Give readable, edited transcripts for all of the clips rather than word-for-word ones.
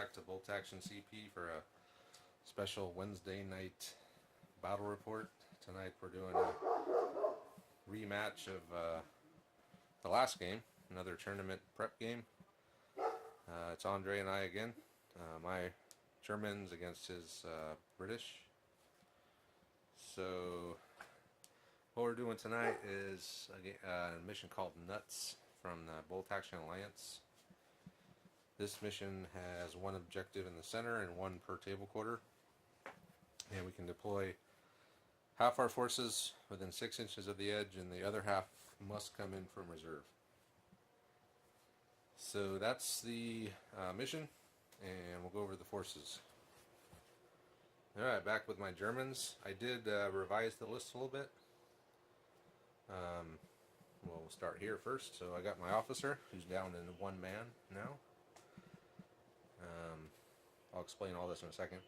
back to Bolt Action CP for a special Wednesday night battle report. Tonight we're doing a rematch of the last game, another tournament prep game. It's Andre and I again. My German's against his British. So what we're doing tonight is a mission called Nuts from the Bolt Action Alliance. This mission has one objective in the center and one per table quarter, and we can deploy half our forces within 6 inches of the edge, and the other half must come in from reserve. So that's the mission, and we'll go over the forces. Alright, back with my Germans. I did revise the list a little bit. We'll start here first. So I got my officer, who's down in one man now. I'll explain all this in a second.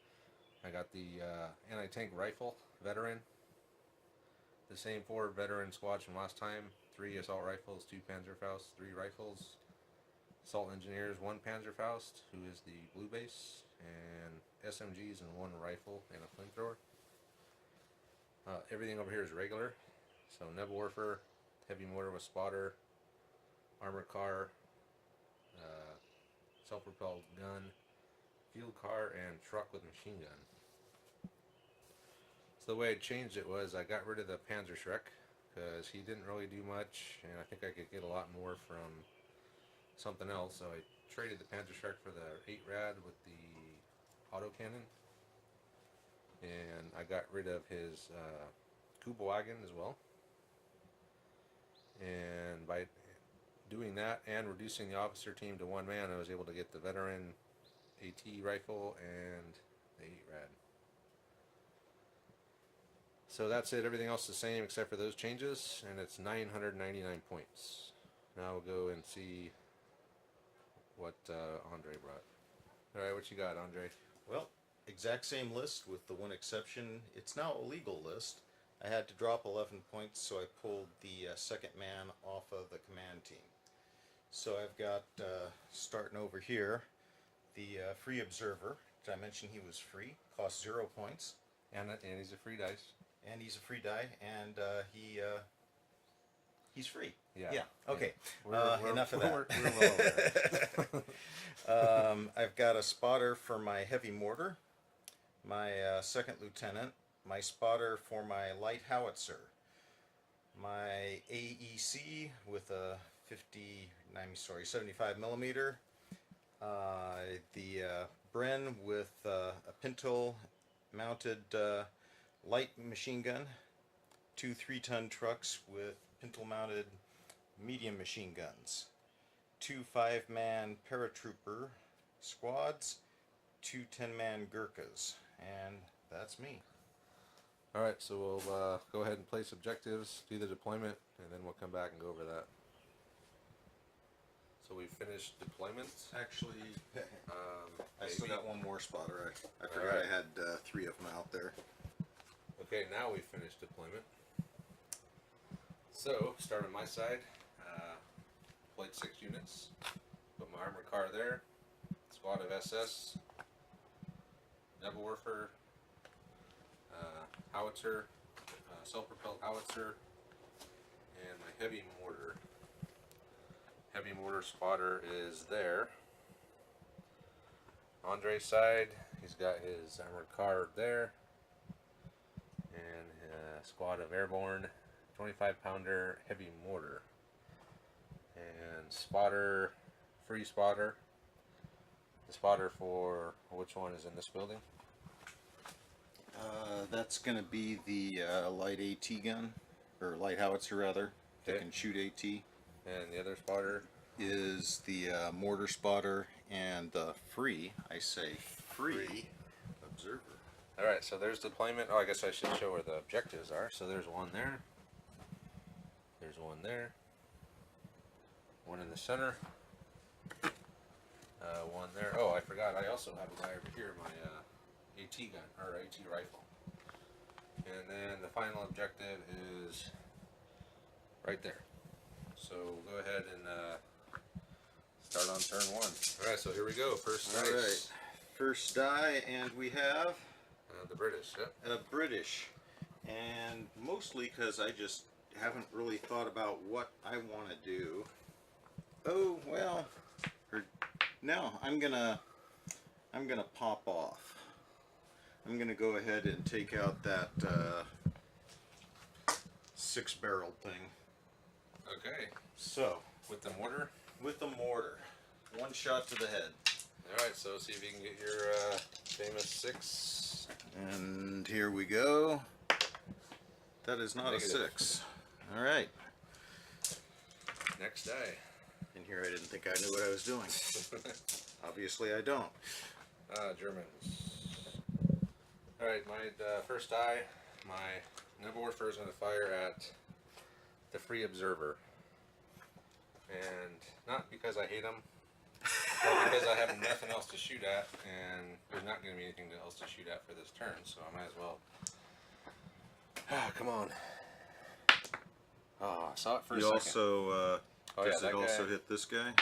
I got the anti-tank rifle veteran. The same 4 veteran squads from last time. 3 assault rifles, 2 Panzerfaust, 3 rifles. Assault engineers, 1 Panzerfaust, who is the blue base, and SMGs and 1 rifle and a flamethrower. Everything over here is regular. So Nebelwerfer, heavy mortar with spotter, armored car, self-propelled gun, field car, and truck with machine gun. So the way I changed it was I got rid of the Panzerschreck because he didn't really do much, and I think I could get a lot more from something else. So I traded the Panzerschreck for the 8-rad with the autocannon, and I got rid of his Kubelwagen as well. And by doing that and reducing the officer team to 1 man, I was able to get the veteran AT rifle and the 8-rad. So that's it. Everything else is the same except for those changes, and it's 999 points. Now we'll go and see what Andre brought. Alright, what you got, Andre? Well, exact same list with the one exception. It's now a legal list. I had to drop 11 points, so I pulled the second man off of the command team. So I've got, starting over here, the free observer. Did I mention he was free? Cost 0 points. And he's a free dice. And he's a free die, and he's free. Yeah. Okay. We're enough of that. We're well over it. I've got a spotter for my heavy mortar, my second lieutenant, my spotter for my light howitzer, my AEC with a 75 millimeter, the Bren with a pintle mounted light machine gun, 2 3-ton trucks with pintle mounted medium machine guns, 2 5-man paratrooper squads, 2 10-man Gurkhas, and that's me. Alright, so we'll go ahead and place objectives, do the deployment, and then we'll come back and go over that. So we finished deployment. Actually, I still maybe. got one more spotter. I forgot Alright. I had 3 of them out there. Okay, now we finished deployment. So, start on my side. Deployed 6 units. Put my armored car there. Squad of SS. Nebelwerfer. Howitzer. Self-propelled howitzer. And my heavy mortar. Heavy mortar spotter is there. Andre's side, he's got his armored car there. And a squad of airborne 25-pounder heavy mortar. And spotter, free spotter. The spotter for which one is in this building? That's going to be the light AT gun, or light howitzer rather, that Okay. can shoot AT. And the other spotter Is the mortar spotter and the free observer. Alright, so there's deployment. Oh, I guess I should show where the objectives are. So there's one there. There's one there. One in the center. One there. Oh, I forgot. I also have a guy over here, my AT gun, or AT rifle. And then the final objective is right there. So go ahead and start on turn 1. Alright, so here we go. First dice. Alright, first die, and we have The British, yep. a British. And mostly because I just haven't really thought about what I want to do. Oh, well, no, I'm gonna pop off. I'm gonna go ahead and take out that 6-barreled thing. Okay. So, With the mortar? with the mortar, 1 shot to the head. Alright, so see if you can get your famous 6. And here we go. That is not Negative. a 6. All right. Next die. And here I didn't think I knew what I was doing. Obviously I don't. Germans. Alright, my first die, my Nebelwerfer is going to fire at the Free Observer. And not because I hate him, but because I have nothing else to shoot at, and there's not going to be anything else to shoot at for this turn, so I might as well. Come on. Oh, I saw it for a second. Also, does that it also guy. hit this guy?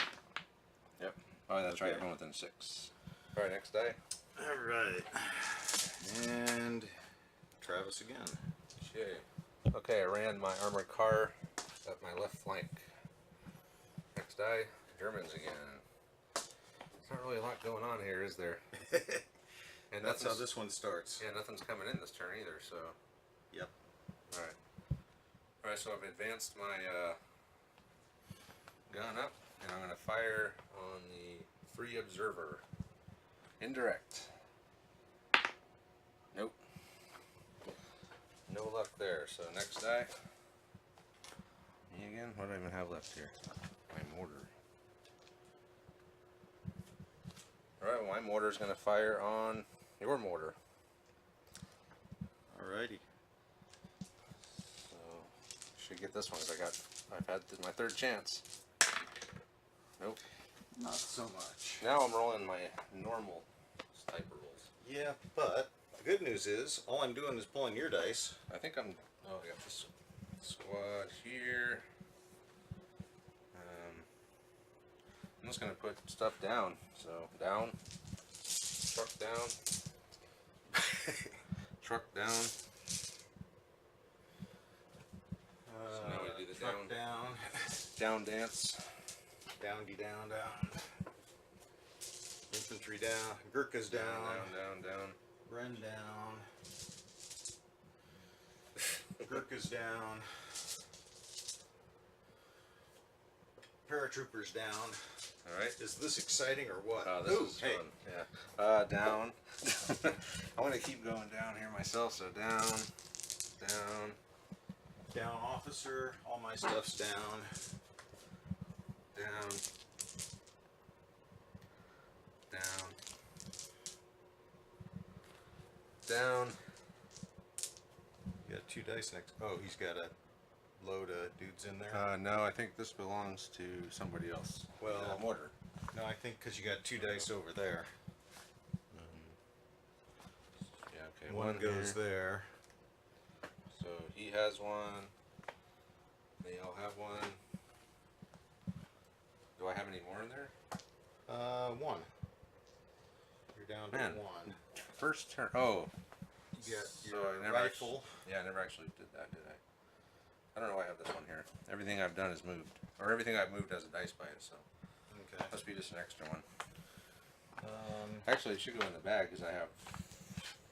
Yep. Oh, that's right, Okay. everyone within 6. Alright, next die. Alright. And Travis again. Okay, I ran my armored car up my left flank. Next die, Germans again. There's not really a lot going on here, is there? And That's how nothing's- this one starts. Yeah, nothing's coming in this turn either, so. Yep. Alright. Alright, so I've advanced my gun up, and I'm going to fire on the Free Observer. Indirect. Nope. No luck there, so next die. Me again? What do I even have left here? My mortar. Alright, well, my mortar is going to fire on your mortar. Alrighty. So, should get this one because I've had my 3rd chance. Nope. Not so much. Now I'm rolling my normal type rolls. Yeah, but the good news is all I'm doing is pulling your dice. I think I'm. Oh, I got this squad here. I'm just gonna put stuff down. So down, truck down, truck down. So now we do the truck down. down. Down dance. Downdy down, down. Infantry down. Gurkhas down. Down, down, down. Bren down. Gurkhas down. Paratroopers down. All right. Is this exciting or what? Oh, this Ooh, is hey. fun. Yeah. Down. I'm gonna keep going down here myself. So down, down. Down, officer. All my stuff's down. Down. Down. Down. You got 2 dice next. Oh, he's got a load of dudes in there. No, I think this belongs to somebody else. Well, mortar. No, I think because you got 2 dice over there. Yeah, okay. One goes here. there. So he has one. They all have one. Do I have any more in there? 1. You're down to Man. 1. First turn. Oh. You got So your I never rifle. Yeah, I never actually did that, did I? I don't know why I have this one here. Everything I've done is moved. Or everything I've moved has a dice by it, so. Okay. Must be just an extra one. Actually, it should go in the bag because I have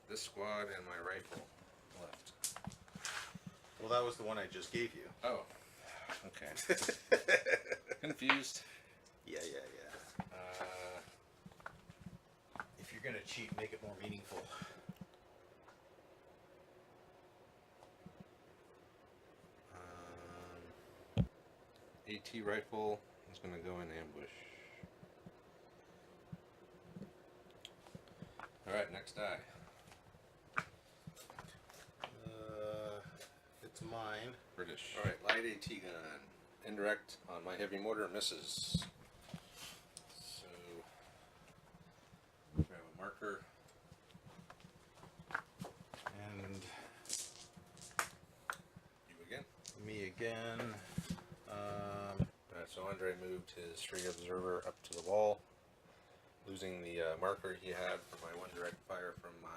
this squad and my rifle left. Well, that was the one I just gave you. Oh. Okay. Confused. Yeah. If you're gonna cheat, make it more meaningful. AT rifle is going to go in ambush. Alright, next die. It's mine. British. Alright, light AT gun. Indirect on my heavy mortar misses. So, grab a marker. And You again. me again. Alright, so Andre moved his Free Observer up to the wall. Blue losing the marker he had for my one direct fire from my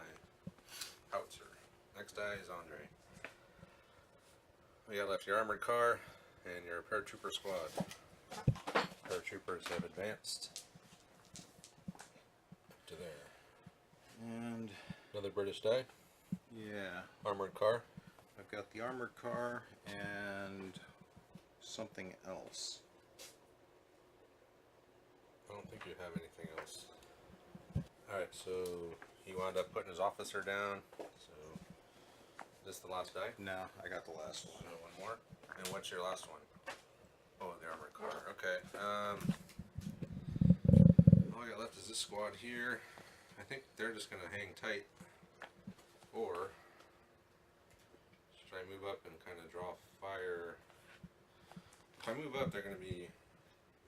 howitzer. Next die is Andre. We got left your armored car and your paratrooper squad. Paratroopers have advanced to there. And Another British die. yeah, Armored car. I've got the armored car and something else. I don't think you have anything else. Alright, so he wound up putting his officer down. So, this the last die? No, I got the last one. So one more. And what's your last one? Oh, the armored car. Okay. All I got left is this squad here. I think they're just going to hang tight. Or should I move up and kind of draw fire? If I move up, they're going to be,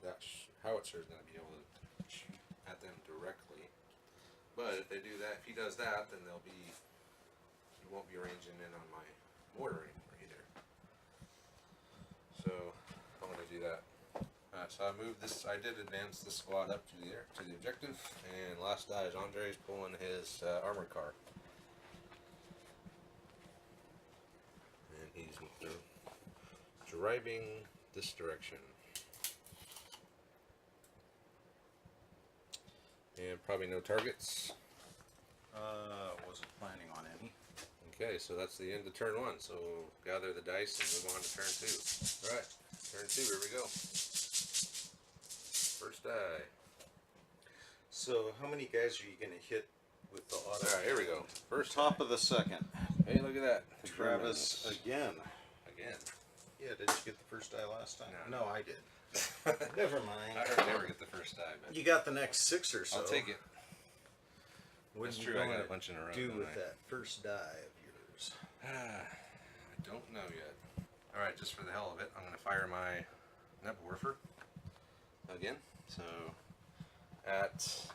that howitzer is going to be able to shoot at them directly. But if they do that, if he does that, then they'll be, he won't be ranging in on my mortar anymore either. So I'm going to do that. So I moved this. I did advance this squad up to the objective, and last die is Andre's pulling his armored car, and he's driving this direction. And probably no targets. Wasn't planning on any. Okay, so that's the end of turn one. So gather the dice and move on to turn two. All right, turn two. Here we go. First die. So how many guys are you going to hit with the auto? All right, here we go. First Top of the second. Hey, look at that. Travis again. Again. Yeah, did you get the first die last time? No. No, I did. Never mind. I heard never get the first die, but You got the next 6 or so. I'll take it. What That's are true. you I going got a to bunch in a row. do don't with I? that first die of yours? I don't know yet. All right, just for the hell of it, I'm going to fire my Nebelwerfer again. So at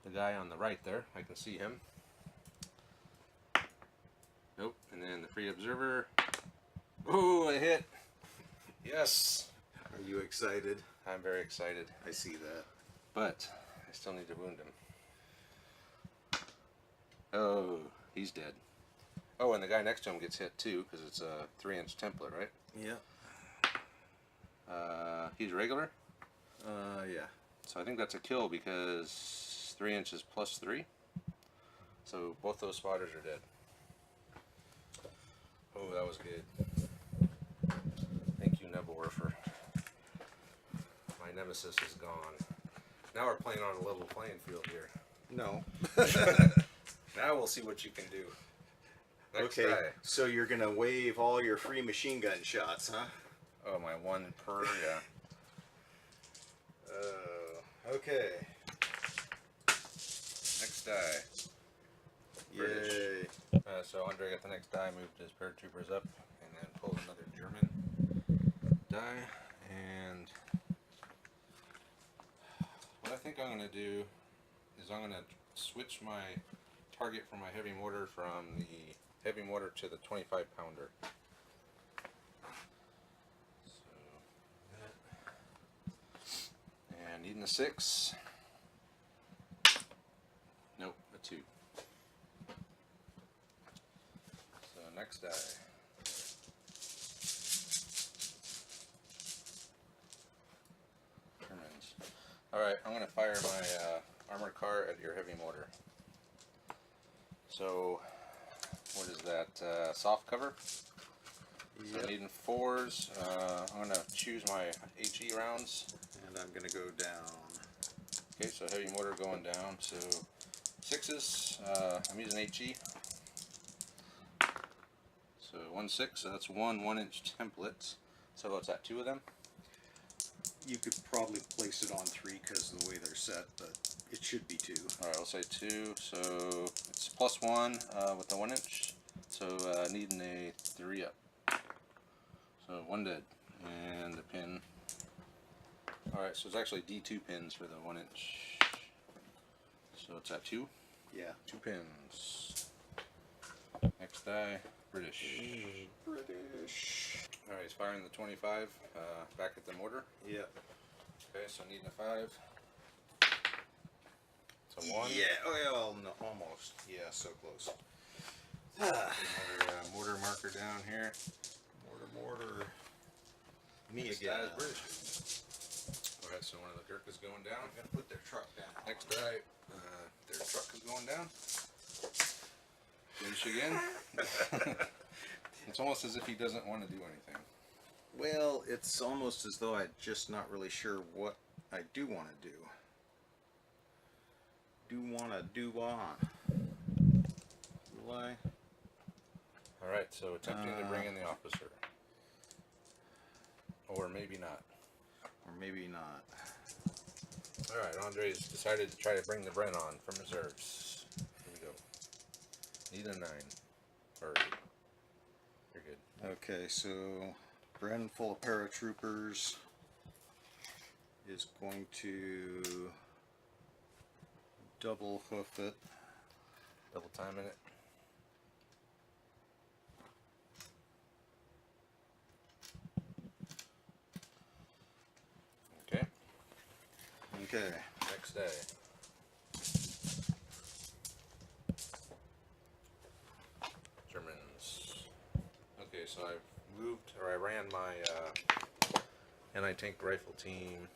the guy on the right there, I can see him. Nope. And then the free observer. Oh, I hit. Yes. Are you excited? I'm very excited. I see that. But I still need to wound him. Oh, he's dead. Oh, and the guy next to him gets hit too, because it's a 3-inch template, right? Yeah. He's regular, Yeah. so I think that's a kill because 3 inches plus 3. So both those spotters are dead. Oh, that was good. Thank you, Nebelwerfer. My nemesis is gone. Now we're playing on a level playing field here. No. Now we'll see what you can do. Next Okay, guy. so you're going to waive all your free machine gun shots, huh? Oh, my 1 per, yeah. Okay. Next die. British. Yay. So Andre got the next die, moved his paratroopers up, and then pulled another German die. And what I think I'm going to do is I'm going to switch my target for my heavy mortar from the heavy mortar to the 25 pounder. And needing a 6. Nope, a 2. So next die. Germans. Alright, I'm going to fire my armored car at your heavy mortar. So, what is that? Soft cover? So Yep. needing 4s. I'm going to choose my HE rounds. And I'm going to go down. Okay, so heavy mortar going down. So 6s. I'm using HE. So 1 6. So that's 1 1-inch template. So what's that? 2 of them? You could probably place it on 3 because of the way they're set, but it should be 2. Alright, I'll say 2. So it's +1 with the 1-inch. So needing a 3 up. So 1 dead. And a pin. Alright, so it's actually D2 pins for the 1-inch. So it's at 2. Yeah. 2 pins. Next die, British. British. Alright, he's firing the 25 back at the mortar. Yeah. Okay, so needing a 5. to 1. Yeah, well, no, almost. Yeah, so close. Another mortar marker down here. Mortar. Me Next again. die is British. Alright, so one of the Gurk is going down. I'm gonna put their truck down. Next die, their truck is going down. British again. It's almost as if he doesn't want to do anything. Well, it's almost as though I'm just not really sure what I do want to do. Do on. Will I? Alright, so attempting to bring in the officer. Or maybe not. Or maybe not. Alright, Andre's decided to try to bring the Bren on from reserves. Here we go. Need a 9. Or you're good. Okay, so Bren full of paratroopers is going to double hoof it. Double timing it. Okay. Okay. Next day. Germans. Okay, so I've moved, or I ran my anti-tank rifle team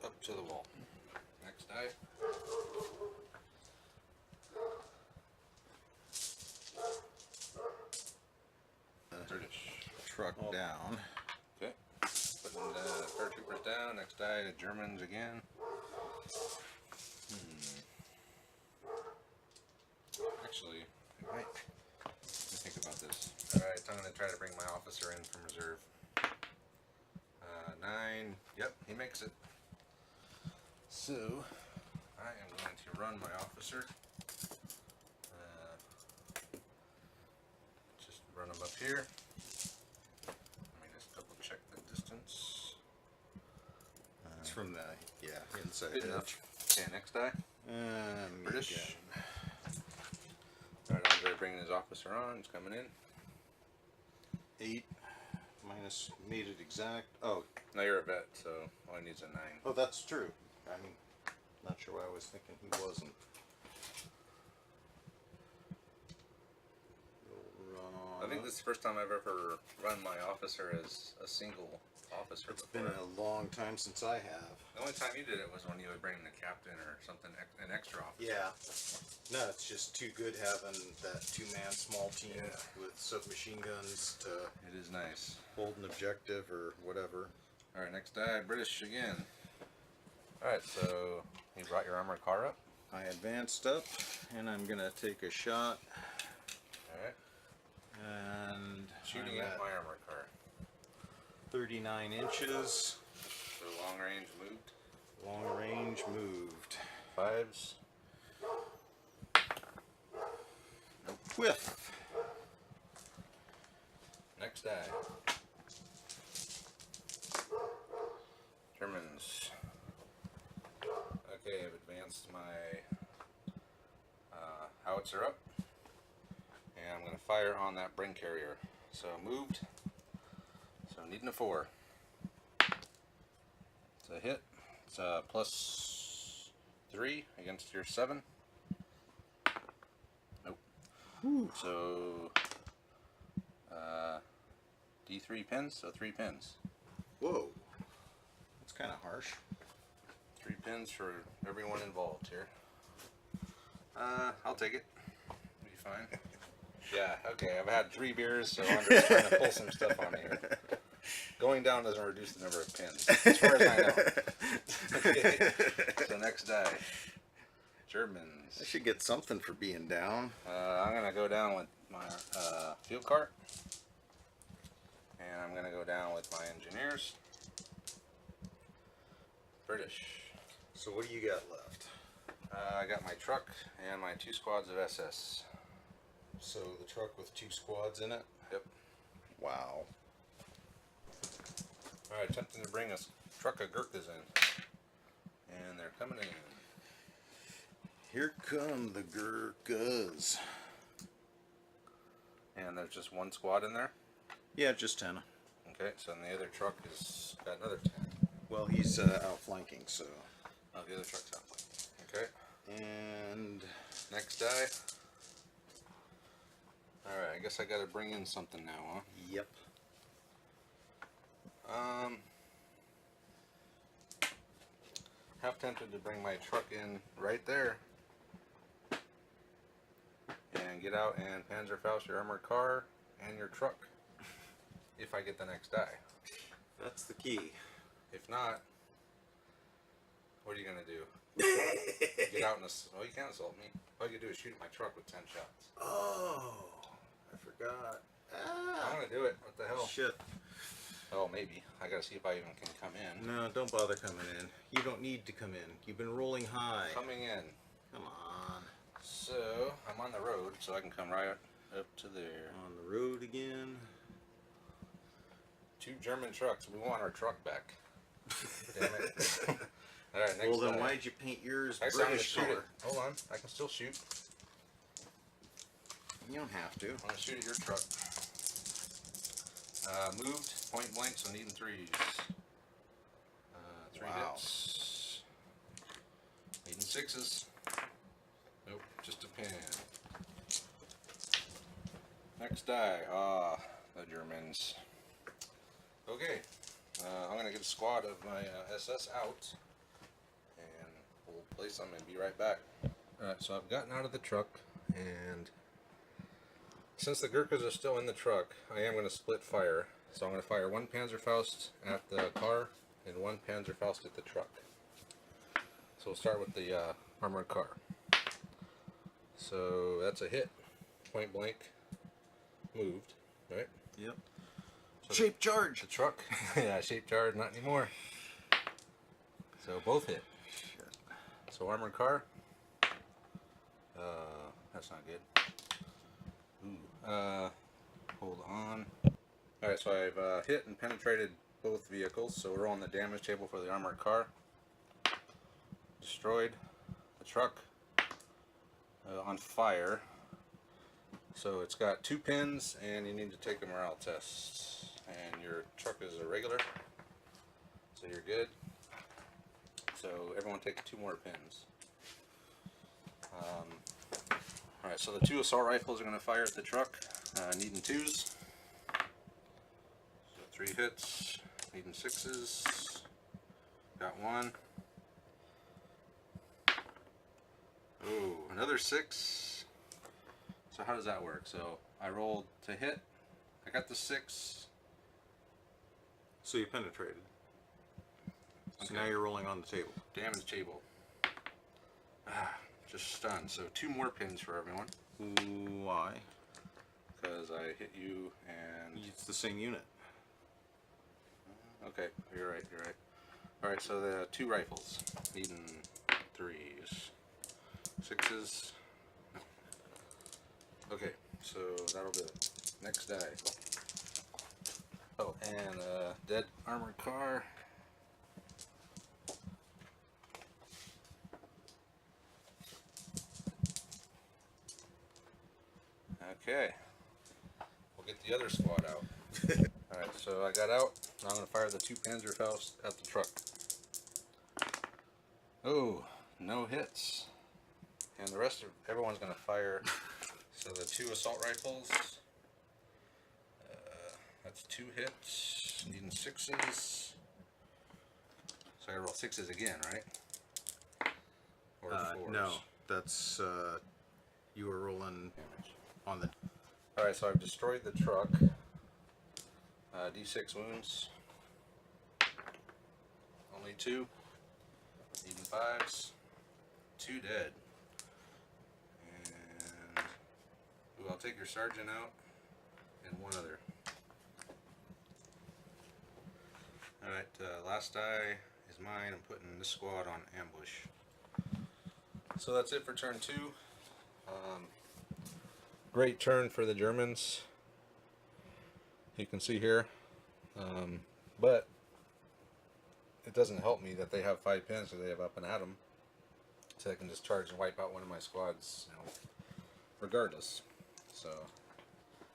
up to the wall. Next die. British. Truck down. Okay. Putting the paratroopers down. Next die, the Germans again. Actually, I might. Let me think about this. Alright, I'm going to try to bring my officer in from reserve. 9. Yep, he makes it. So, I am going to run my officer. Just run him up here. Let me just double check the distance. It's from the, inside Good edge. enough. Okay, next die. British. Again. Alright, Andre bringing his officer on. He's coming in. 8 minus made it exact. Oh, Now you're a vet, so all he needs a 9. oh, that's true. I'm not sure why I was thinking he wasn't. I think this is the first time I've ever run my officer as a single officer. It's before. been a long time since I have. The only time you did it was when you would bring the captain or something, an extra officer. Yeah. No, it's just too good having that two-man small team with submachine guns to It is nice. hold an objective or whatever. Alright, next die, British again. Alright, so you brought your armored car up. I advanced up, and I'm gonna take a shot. Alright. And Shooting I'm at my armored car. 39 inches. So long range moved. Long range moved. 5s. Nope. Whiff. Next die. Germans. Okay, I've advanced my howitzer up. And I'm going to fire on that Bren carrier. So moved. So I'm needing a 4. It's a hit. It's a +3 against your 7. Nope. Whew. So D3 pins, so 3 pins. Whoa. That's kind of harsh. 3 pins for everyone involved here. I'll take it. Be fine. Yeah, okay, I've had 3 beers, so I'm just trying to pull some stuff on here. Going down doesn't reduce the number of pins, as far as I know. Okay, so next die. Germans. I should get something for being down. I'm going to go down with my field cart. And I'm going to go down with my engineers. British. So what do you got left? I got my truck and my 2 squads of SS. So the truck with 2 squads in it? Yep. Wow. Alright, attempting to bring a truck of Gurkhas in. And they're coming in. Here come the Gurkhas. And there's just 1 squad in there. Yeah, just 10. Okay, so then the other truck has got another 10. Well, he's outflanking, so. Oh, the other truck's out. Okay. Next die. Alright, I guess I gotta bring in something now, huh? Yep. Half tempted to bring my truck in right there and get out and Panzerfaust your armored car and your truck if I get the next die. That's the key. If not, what are you gonna do? Get out and oh, you can't assault me. All you can do is shoot at my truck with 10 shots. Oh, I forgot. I'm gonna do it. What the hell? Shit. Oh, maybe. I gotta see if I even can come in. No, don't bother coming in. You don't need to come in. You've been rolling high. Coming in. Come on. So, I'm on the road, so I can come right up to there. On the road again. 2 German trucks. We want our truck back. Damn it. Alright, next Well, then die. why'd you paint yours Next time I'm gonna British shoot color? it. Hold on. I can still shoot. You don't have to. I'm gonna shoot at your truck. Moved, point blank, so needing 3s. 3 Wow. hits. Needing 6s. Nope, just a pin. Next die. The Germans. Okay, I'm gonna get a squad of my SS out, and we'll place them and be right back. Alright, so I've gotten out of the truck, and since the Gurkhas are still in the truck, I am going to split fire. So I'm going to fire 1 Panzerfaust at the car and 1 Panzerfaust at the truck. So we'll start with the armored car. So that's a hit, point blank, moved, right? Yep. So Shape charge. the truck, yeah, shape charge, not anymore. So both hit. Shit. So armored car, that's not good. Hold on. Alright, so I've hit and penetrated both vehicles, so we're on the damage table for the armored car. Destroyed the truck, on fire. So it's got 2 pins, and you need to take a morale test. And your truck is a regular, so you're good. So everyone take 2 more pins. Alright, so the 2 assault rifles are going to fire at the truck, needing 2s. So 3 hits, needing 6s. Got 1. Oh, another 6. So how does that work? So I rolled to hit, I got the 6. So you penetrated. So Okay. now you're rolling on the table. Damage table. Just stunned. So 2 more pins for everyone. Why? Because I hit you and... It's the same unit. Okay, you're right, you're right. Alright, so the 2 rifles. Needing 3s. 6s. No. Okay, so that'll do it. Next die. Oh, and dead armored car. Okay, we'll get the other squad out. Alright, so I got out. Now I'm going to fire the 2 Panzerfaust at the truck. Oh, no hits. And the rest of everyone's going to fire. So the 2 assault rifles. That's 2 hits. Needing 6s. So I roll 6s again, right? Or 4s? No, that's you were rolling Damage. on the. Alright, so I've destroyed the truck. D6 wounds. Only 2. Needing 5s. 2 dead. And ooh, I'll take your sergeant out. And 1 other. Alright, last die is mine. I'm putting this squad on ambush. So that's it for turn 2. Great turn for the Germans. You can see here. But it doesn't help me that they have 5 pins, so they have up and at 'em. So I can just charge and wipe out one of my squads, you know, regardless. So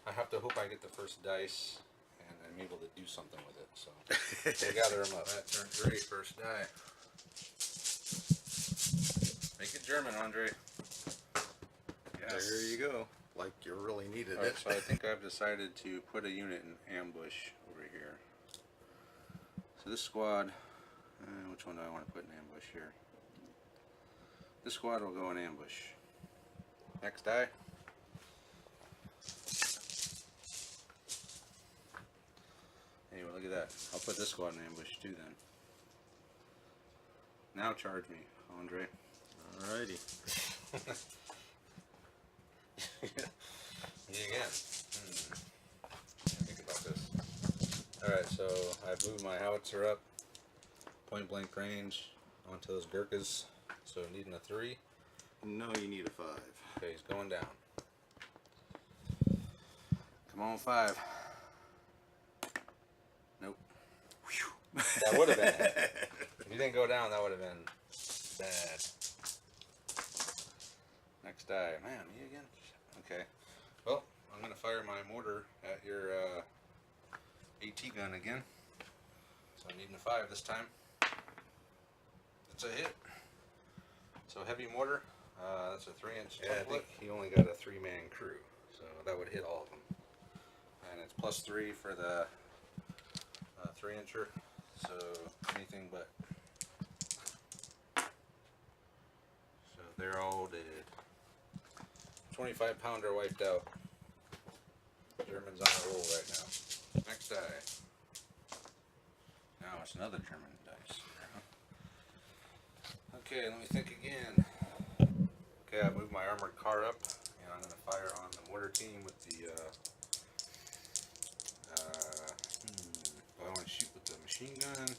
I have to hope I get the first dice and I'm able to do something with it. So we'll gather them up. That turned great, first die. Make it German, Andre. Yes. There you go. Like you really needed Alright, it. so I think I've decided to put a unit in ambush over here. So this squad, which one do I want to put in ambush here? This squad will go in ambush. Next die. Anyway, look at that. I'll put this squad in ambush too then. Now charge me, Andre. Alrighty. Me again. Think about this. Alright, so I've moved my howitzer up. Point blank range onto those Gurkhas. So needing a 3. No, you need a 5. Okay, he's going down. Come on, 5. Nope. That would have been. If you didn't go down, that would have been bad. Next die. Man, me again? Okay. Well, I'm going to fire my mortar at your AT gun again. So I'm needing a 5 this time. It's a hit. So heavy mortar. That's a 3-inch. Yeah, I think he only got a 3-man crew. So that would hit all of them. And it's +3 for the 3-incher. So anything but. So they're all dead. 25-pounder wiped out. German's on a roll right now. Next die. Now it's another German dice. Okay, let me think again. Okay, I moved my armored car up, and I'm going to fire on the mortar team with the. Do I want to shoot with the machine gun?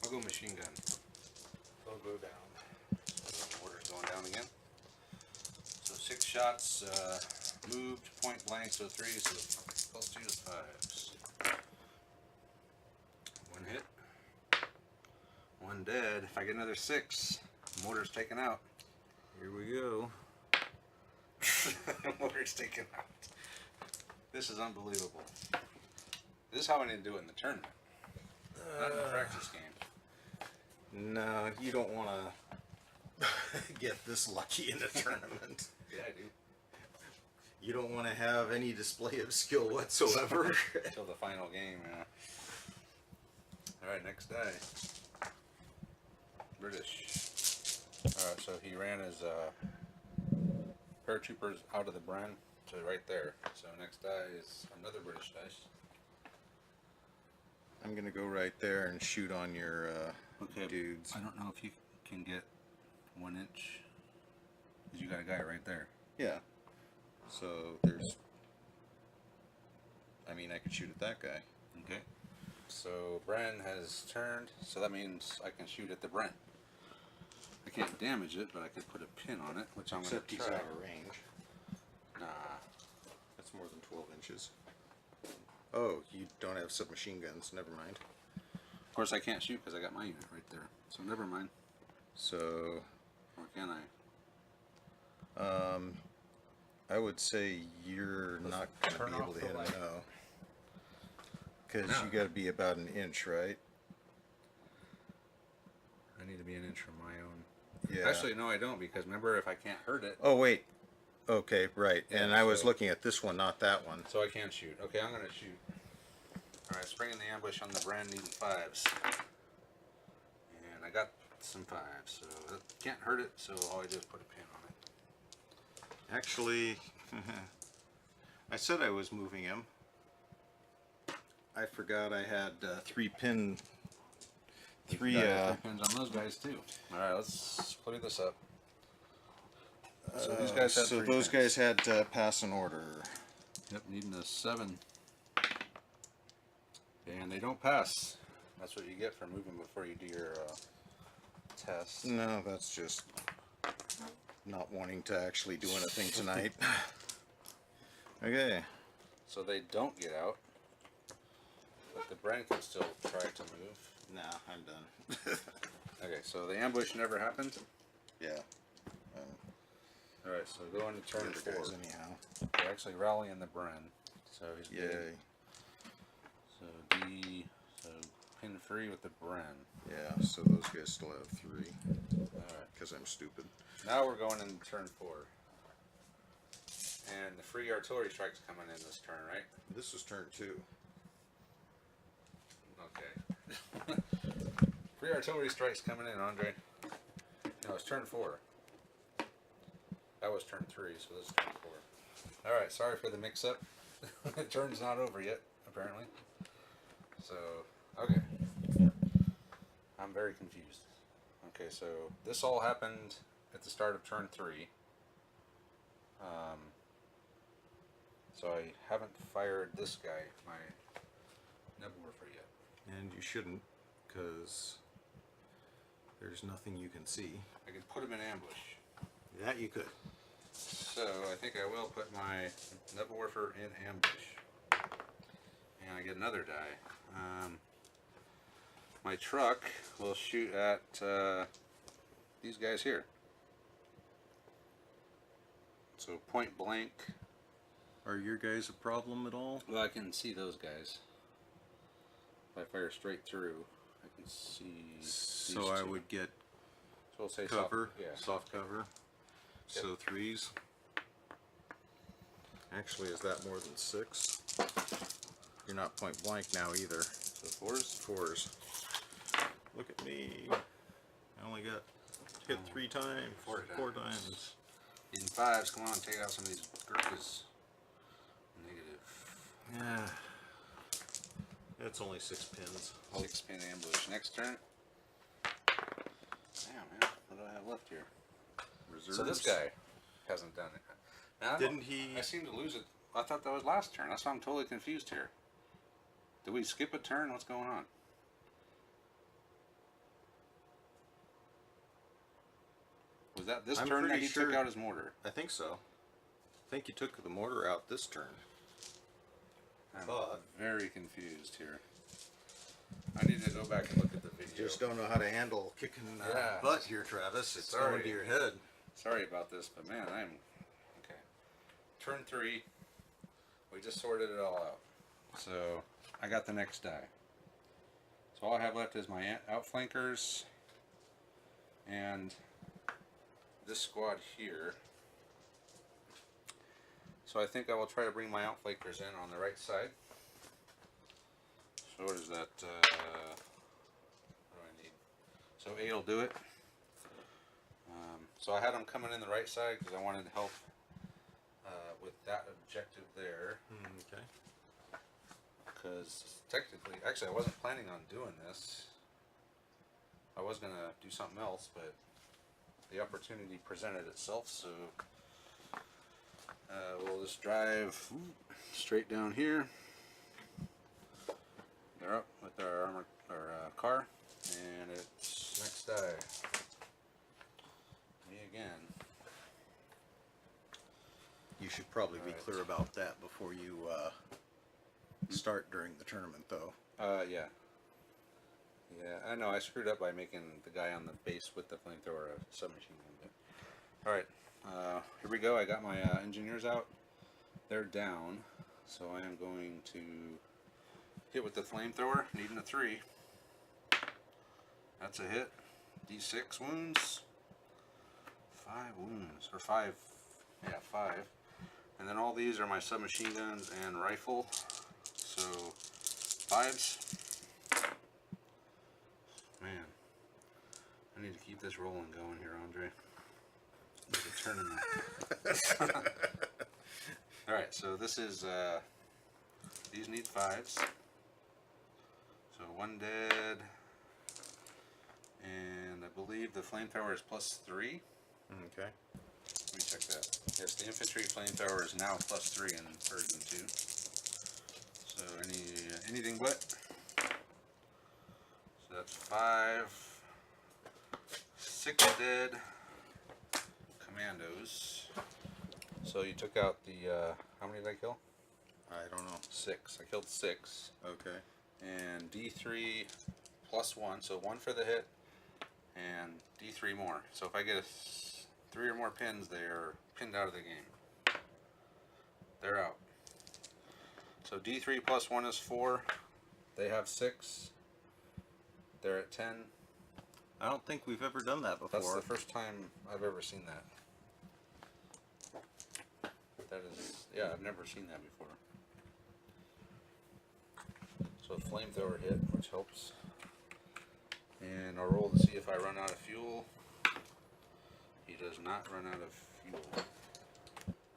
I'll go machine gun. They'll go down. So the mortar's going down again. So 6 shots, moved, point blank, so 3, so +2 is 5s. 1 hit. 1 dead. If I get another 6, the mortar's taken out. Here we go. The mortar's taken out. This is unbelievable. This is how I need to do it in the tournament. Not in the practice game. No, you don't want to get this lucky in a tournament. Yeah, I do. You don't want to have any display of skill whatsoever. Until the final game, yeah. Alright, next die. British. Alright, so he ran his paratroopers out of the Bren to right there. So next die is another British dice. I'm going to go right there and shoot on your dudes. I don't know if you can get 1 inch. Because you got a guy right there. Yeah. So there's... I mean, I could shoot at that guy. Okay. So Bren has turned, so that means I can shoot at the Bren. I can't damage it, but I could put a pin on it, which I'm going Except to he's try. out of range. Nah. That's more than 12 inches. Oh, you don't have submachine guns. Never mind. Of course I can't shoot because I got my unit right there. So never mind. So... Or can I? I would say you're not going to turn be off able to the hit him, light. no. Because No. you got to be about an inch, right? I need to be an inch from my own. Yeah. Actually, no, I don't, because remember, if I can't hurt it, Oh, wait. Okay, right. Yeah, and I was so- looking at this one, not that one. so I can shoot. Okay, I'm going to shoot. Alright, springing the ambush on the Bren, needing 5s. And I got some 5s, so that can't hurt it, so all I do is put a pin on it. Actually, I said I was moving him. I forgot I had 3 pin... Three, pins on those guys, too. Alright, let's clear this up. So these guys had so 3 those pins. guys had pass an order. Yep, needing a 7. And they don't pass. That's what you get for moving before you do your test. No, that's just not wanting to actually do anything tonight. Okay. So they don't get out. But the Bren can still try to move. Nah, I'm done. Okay, so the ambush never happened. Yeah. Alright, so go into turn The other 4. guys anyhow. They're actually rallying the Bren. So he's Yay. getting, so so pin free with the Bren. Yeah, so those guys still have 3. Alright. Because I'm stupid. Now we're going into turn 4. And the free artillery strike's coming in this turn, right? This was turn 2. Okay. Free artillery strike's coming in, Andre. No, it's turn 4. That was turn 3, so this is turn 4. Alright, sorry for the mix-up. The turn's not over yet, apparently. So, okay. I'm very confused. Okay, so this all happened at the start of turn 3. So I haven't fired this guy, my Nebelwerfer, yet. And you shouldn't, because there's nothing you can see. I could put him in ambush. That you could. So I think I will put my Nebelwerfer in ambush. And I get another die. My truck will shoot at these guys here. So point blank. Are your guys a problem at all? Well, I can see those guys. If I fire straight through, I can see So these I two. would get So we'll say cover, soft soft cover. Yep. So 3s. Actually, is that more than 6? You're not point blank now either. So 4s? 4s. Look at me. I only got hit 3 times. 4 4 times. Using 5s, come on, take out some of these Gurkhas. Negative. Yeah. That's only 6 pins. 6-pin ambush. Next turn. Damn, man. What do I have left here? Reserves. So this guy hasn't done it. Now, Didn't he? I seem to lose it. I thought that was last turn. That's why I'm totally confused here. Did we skip a turn? What's going on? Was that this I'm turn that pretty he sure- took out his mortar? I think so. I think you took the mortar out this turn. I'm But- very confused here. I need to go back and look at the video. Just don't know how to handle kicking Yeah. butt here, Travis. It's Sorry. going to your head. Sorry about this, but man, I'm okay. Turn 3. We just sorted it all out. So I got the next die. So all I have left is my outflankers and this squad here. So I think I will try to bring my outflankers in on the right side. So what is that? What do I need? So 8 will do it. So I had them coming in the right side because I wanted to help with that objective there. Okay. Because technically, actually I wasn't planning on doing this. I was going to do something else, but the opportunity presented itself, so we'll just drive straight down here. They're up with our armor, our car, and it's next die. Me again. You should probably be Alright. clear about that before you start during the tournament, though. Yeah. Yeah, I know, I screwed up by making the guy on the base with the flamethrower a submachine gun. Alright, here we go. I got my engineers out. They're down, so I am going to hit with the flamethrower, needing a 3. That's a hit. D6 wounds. 5 wounds, or 5, yeah, 5. And then all these are my submachine guns and rifle. So, 5s. Man, I need to keep this rolling going here, Andre. Tournament. Alright, so this is, these need 5s. So 1 dead. And I believe the flamethrower is +3. Okay. Let me check that. Yes, the infantry flamethrower is now +3 in version 2. So anything but. So that's 5. 6 dead commandos. So you took out the how many did I kill? I don't know. 6. I killed 6. Okay. And D3 +1, so 1 for the hit, and D3 more. So if I get 3 or more pins, they are pinned out of the game. They're out. So D3 +1 is 4. They have 6. They're at 10. I don't think we've ever done that before. That's the first time I've ever seen that. That is, yeah, I've never seen that before. So flamethrower hit, which helps. And I'll roll to see if I run out of fuel. He does not run out of fuel.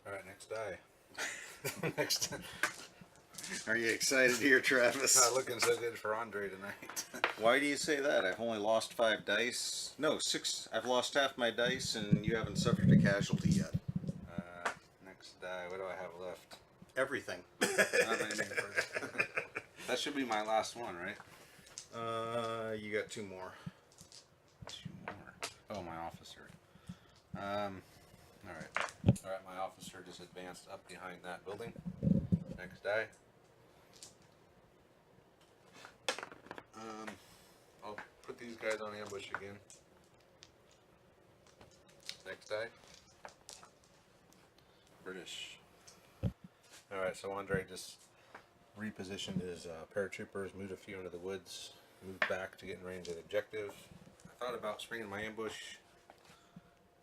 Alright, next die. Next. Are you excited here, Travis? Not looking so good for Andre tonight. Why do you say that? I've only lost 5 dice. No, 6. I've lost half my dice, and you haven't suffered a casualty yet. Next die. What do I have left? Everything. That should be my last one, right? You got 2 more. 2 more. Oh, my officer. Alright. Alright, my officer just advanced up behind that building. Next die. I'll put these guys on ambush again. Next die. British. Alright, so Andre just repositioned his paratroopers, moved a few into the woods, moved back to get in range of the objective. I thought about springing my ambush,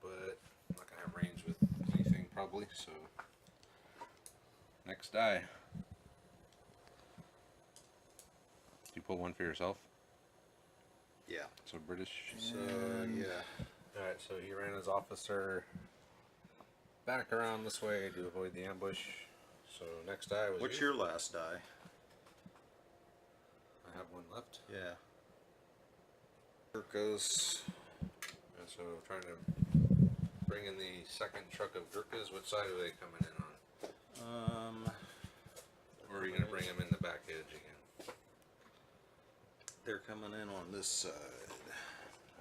but I'm not going to have range with anything probably, so next die. You pull one for yourself? Yeah. So British. So, yeah. Alright, so he ran his officer back around this way to avoid the ambush. So next die was What's you. your last die? I have one left. Yeah. Here goes. And so trying to bring in the second truck of Gurkhas. What side are they coming in on? Or are you going to bring them in the back edge again? They're coming in on this side.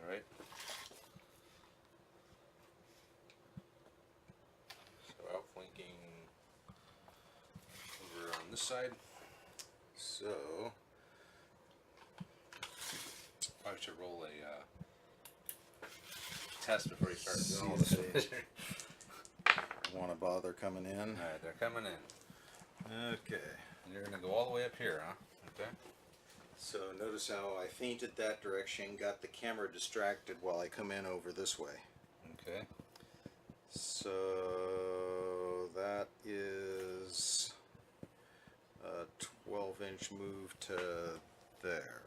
Alright. So outflanking over on this side. So I should roll a test before you start doing all this. Want to bother coming in? Alright, they're coming in. Okay. And you're going to go all the way up here, huh? Okay. So notice how I fainted that direction, got the camera distracted while I come in over this way. Okay. So that is a 12-inch move to there.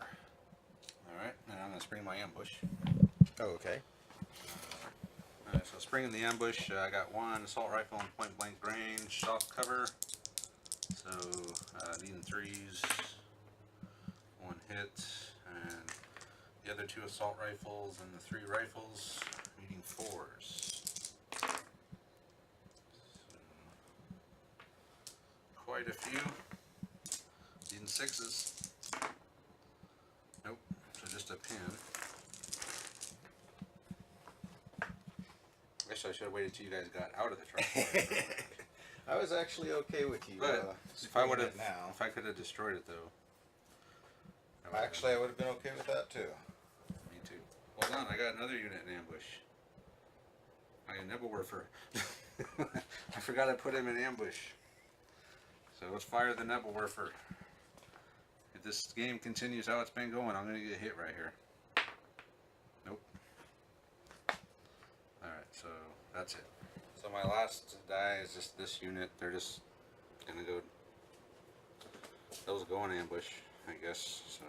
Alright, now I'm going to spring my ambush. Oh, okay. Alright, so springing the ambush, I got one assault rifle in point blank range, soft cover. So needing 3s, 1 hit, and the other 2 assault rifles and the 3 rifles needing 4s. So, quite a few. Needing 6s. Nope, so just a pin. Guess I should have waited till you guys got out of the truck. I was actually okay with you. But if I would have, now. if I could have destroyed it though. Actually, I would have been okay with that too. Me too. Hold on, I got another unit in ambush. I Nebelwerfer. I forgot I put him in ambush. So let's fire the Nebelwerfer. If this game continues how it's been going, I'm gonna get hit right here. Nope. Alright, so that's it. So my last die is just this unit. They're just gonna go. Those go in ambush, I guess. So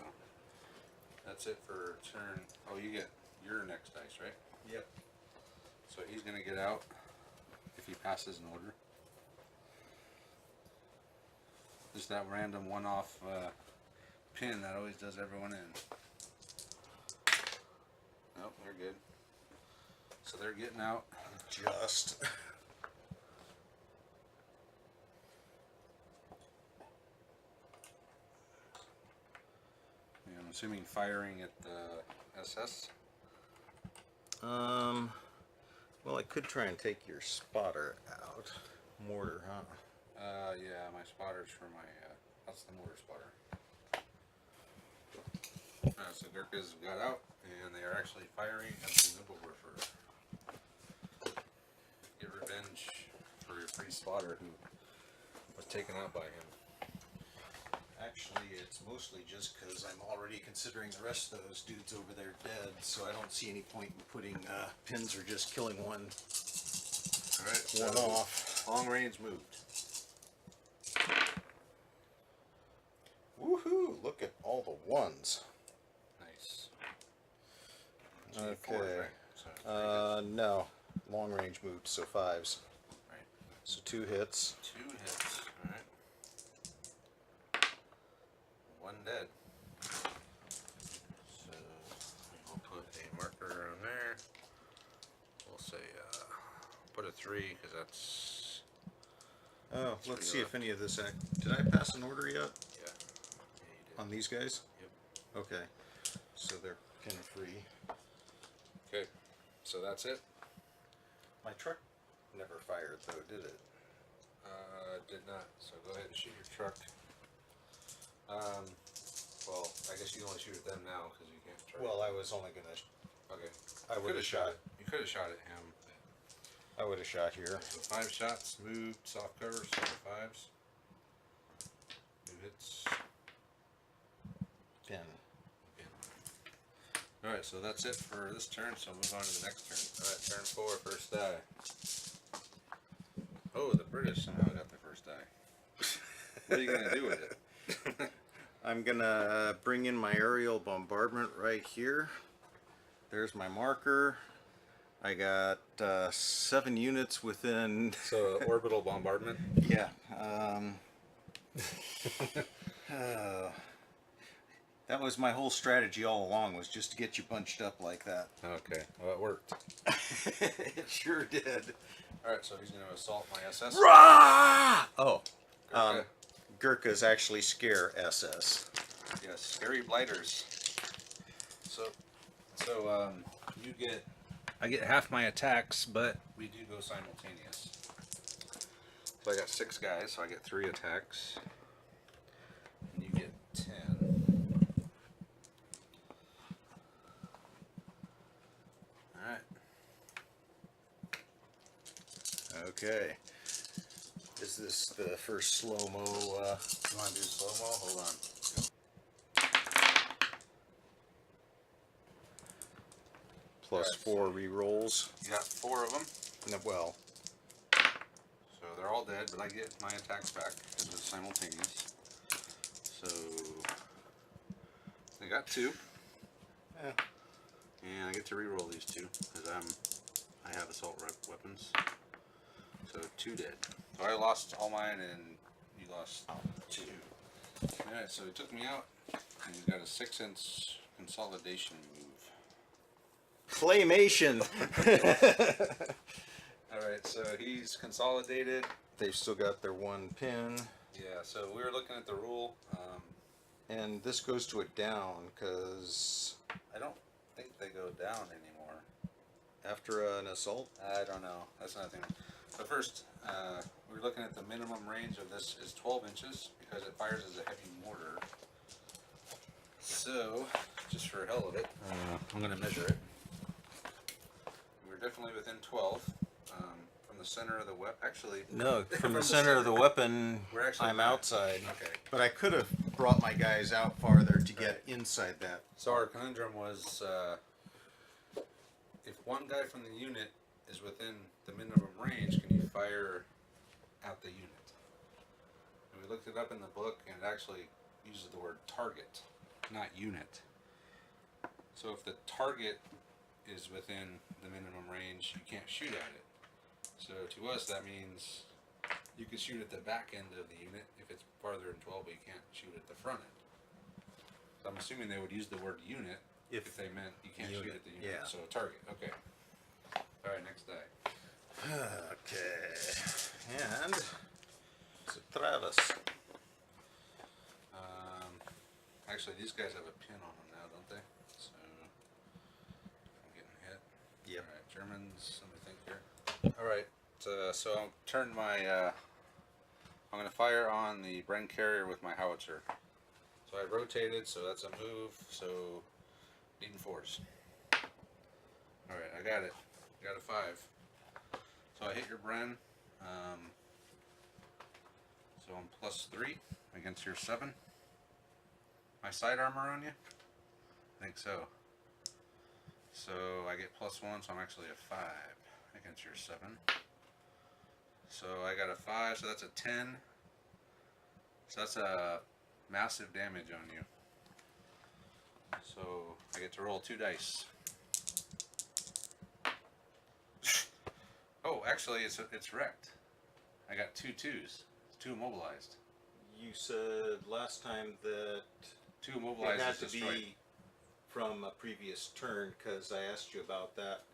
that's it for turn. Oh, you get your next dice, right? Yep. So he's gonna get out if he passes an order. Just that random one-off pin that always does everyone in. Nope, they're good. So they're getting out. Just. Yeah, I'm assuming firing at the SS. Well, I could try and take your spotter out. Mortar, huh? Yeah, my spotter's for my, that's the mortar spotter. So Gurkhas got out, and they are actually firing at the Nebelwerfer. Get revenge for your free spotter who was taken out by him. Actually, it's mostly just because I'm already considering the rest of those dudes over there dead, so I don't see any point in putting pins or just killing one Alright, off. Long range moved. Woohoo! Look at all the ones. Nice. Okay. G4s, right? So No. Long range moved, so 5s. right. So 2 hits. 2 hits. All right. 1 dead. So we'll put a marker around there. We'll say put a 3 because that's Oh, That's let's pretty see rough. if any of this Did I pass an order yet yeah. on these guys? Yep. Okay. So they're pin free. Okay. So that's it. My truck never fired though, did it? Did not. So go ahead and shoot your truck. Well, I guess you can only shoot at them now because you can't try. Well, I was only gonna. Okay. I would have shot. You could have shot at him. I would have shot here. So 5 shots, moved, soft cover, so 5s. 2 hits. Pin. Alright, so that's it for this turn, so move on to the next turn. Alright, turn 4, first die. Oh, the British somehow got the first die. What are you going to do with it? I'm gonna bring in my aerial bombardment right here. There's my marker. I got 7 units within. So, orbital bombardment? Yeah. That was my whole strategy all along, was just to get you bunched up like that. Okay, well, it worked. It sure did. Alright, so he's going to assault my SS. Rah! Oh. Okay. Gurkhas actually scare SS. Yes, scary blighters. So you get, I get half my attacks, but we do go simultaneous. So I got 6 guys, so I get 3 attacks, and you get 10. All right. Okay. Is this the first slow-mo? You want to do slow-mo? Hold on. Plus Alright, 4 re-rolls. You got 4 of them. No, well, So they're all dead, but I get my attacks back because it's simultaneous. So I got 2, eh, and I get to re-roll these 2 because I have assault weapons. So 2 dead. So I lost all mine, and you lost 2. All right, so he took me out, and he's got a 6-inch consolidation move. claymation. All right, so he's consolidated. They've still got their 1 pin. Yeah, so we were looking at the rule. And this goes to a down, because I don't think they go down anymore. after an assault, I don't know. That's another thing. But first, we're looking at the minimum range of this is 12 inches because it fires as a heavy mortar. So, just for hell of it, I'm going to measure it. We're definitely within 12 from the center of the weapon. Actually, no, from the center of the weapon, We're actually I'm not. outside. Okay. But I could have brought my guys out farther to get inside that. So our conundrum was if one guy from the unit is within the minimum range, can you fire at the unit? And we looked it up in the book, and it actually uses the word target, not unit. So if the target is within the minimum range, you can't shoot at it. So to us, that means you can shoot at the back end of the unit if it's farther than 12, but you can't shoot at the front end. So I'm assuming they would use the word unit if they meant you can't shoot at the unit. yeah. So a target. Okay. All right, next die. Okay. And it's a Travis. Actually, these guys have a pin on them now, don't they? So I'm getting hit. Yep. All right, Germans. Let me think here. All right. So I'll turn my. I'm going to fire on the Bren carrier with my howitzer. So I rotated, so that's a move. So needing 4s. All right, I got it. Got a 5. So I hit your Bren. So I'm +3 against your 7. My side armor on you? I think so. So I get +1, so I'm actually a 5 against your 7. So I got a 5, so that's a 10. So that's a massive damage on you. So I get to roll 2 dice. Oh, actually, it's wrecked. I got 2 2s. It's 2 immobilized. You said last time that 2 it immobilized had is to destroyed. be from a previous turn because I asked you about that.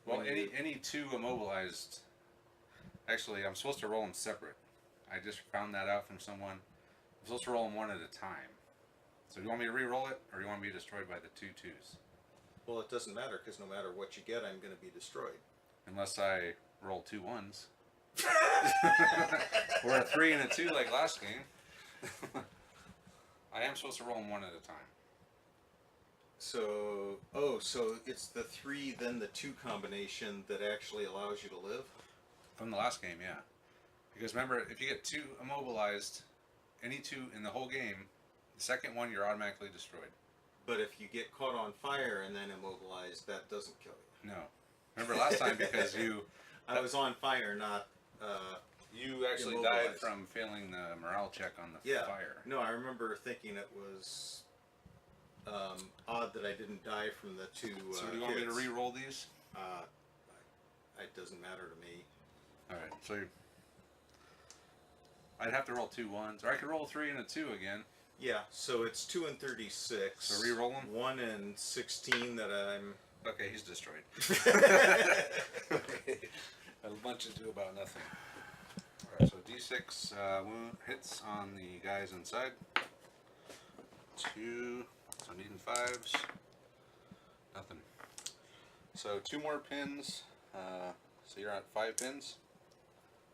Well, when any 2 immobilized. Actually, I'm supposed to roll them separate. I just found that out from someone. I'm supposed to roll them one at a time. So do you want me to re-roll it, or do you want me to be destroyed by the 2 2s? Well, it doesn't matter because no matter what you get, I'm going to be destroyed. Unless I roll 2 1s. Or a 3 and a 2 like last game. I am supposed to roll them one at a time. So, so it's the 3 then the 2 combination that actually allows you to live? From the last game, yeah. Because remember, if you get 2 immobilized, any 2 in the whole game, the second one you're automatically destroyed. But if you get caught on fire and then immobilized, that doesn't kill you. No. Remember last time because you... I was on fire, not... you actually died from failing the morale check on the fire. No, I remember thinking it was odd that I didn't die from the 2 So do you want me to re-roll these? It doesn't matter to me. Alright, so I'd have to roll 2 1s, or I could roll a 3 and a 2 again. Yeah, so it's 2 and 36. So re-roll them? 1 and 16 that I'm... Okay, he's destroyed. Okay. A bunch of do about nothing. Alright, so D6 wound hits on the guys inside. 2, so needing 5s. Nothing. So 2 more pins. So you're at 5 pins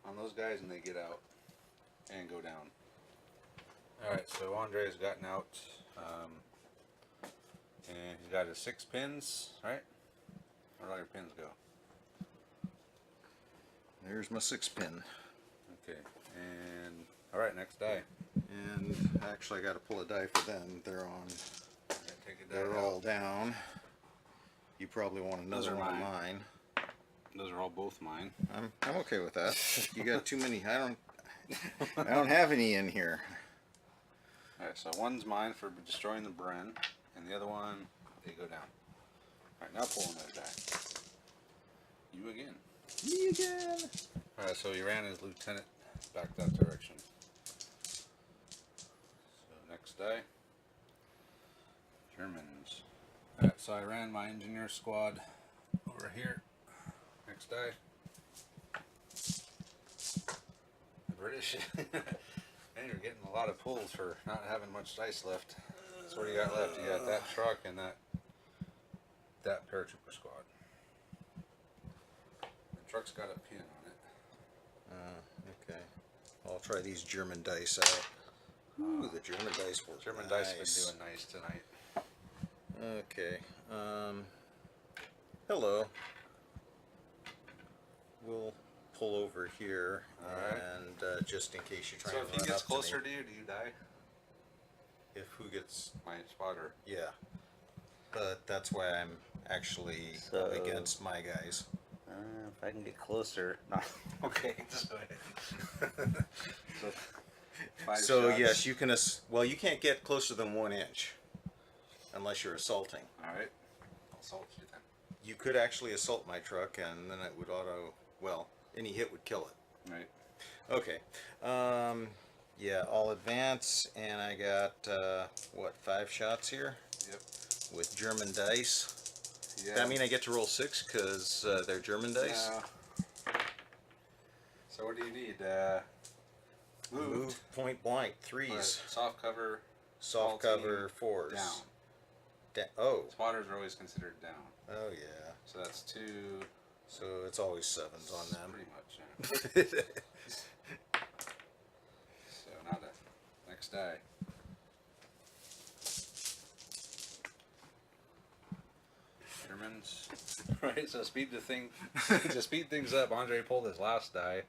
on those guys, and they get out and go down. Alright, so Andre's gotten out. And he's got his 6 pins, right? Where'd all your pins go? There's my 6 pin. Okay, and alright, next die. And actually I got to pull a die for them. They're on. Take a die They're out. all down. You probably want another one of mine. Those are all both mine. I'm okay with that. You got too many. I don't have any in here. Alright, so one's mine for destroying the Bren, and the other one, they go down. Alright, now pull another die. You again. Me again. Alright, so he ran his lieutenant back that direction. So next die. Germans. Alright, so I ran my engineer squad over here. Next die. The British. And you're getting a lot of pulls for not having much dice left. So what do you got left? You got that truck and that paratrooper squad. The truck's got a pin on it. Okay. I'll try these German dice out. Ooh, the German dice work. German dice have been doing nice tonight. Okay. Hello. We'll pull over here, and just in case you try So and if run he gets up to closer me. to you, do you die? If who gets... My spotter. Yeah. But that's why I'm actually against my guys. If I can get closer. No. Okay, just go ahead. So, 5 So shots. yes, you can. Well, you can't get closer than 1 inch, unless you're assaulting. All right, I'll assault you then. You could actually assault my truck, and then it would auto. Well, any hit would kill it. Right. Okay. Yeah, I'll advance, and I got what, 5 shots here? Yep. With German dice. Yeah. Does that mean I get to roll 6 because they're German dice? No. So what do you need? Move point blank, 3s. But soft cover. Soft cover, 4s. Down. Oh. Spotters are always considered down. Oh yeah. So that's 2. So it's always 7s on them. Pretty much. Yeah. So now the next die. Germans. Right. So to speed things up. Andre pulled his last die,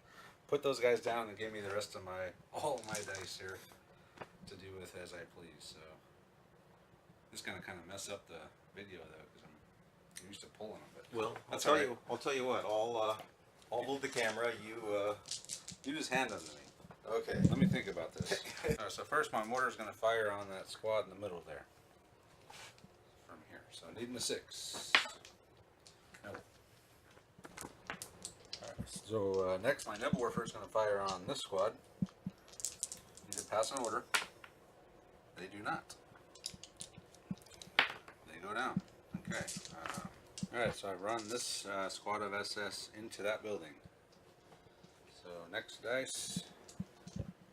put those guys down, and gave me the rest of all of my dice here to do with as I please. So it's gonna kind of mess up the video though, because I'm used to pulling them. But Well, that's I'll all right. tell you what. I'll hold the camera. You You just hand them to me. Okay. Let me think about this. So first my mortar's going to fire on that squad in the middle there. From here. So needing a 6. Nope. Alright, so next my nibble warfare is going to fire on this squad. Need to pass an order. They do not. They go down. Okay. Alright, so I run this squad of SS into that building. So next dice.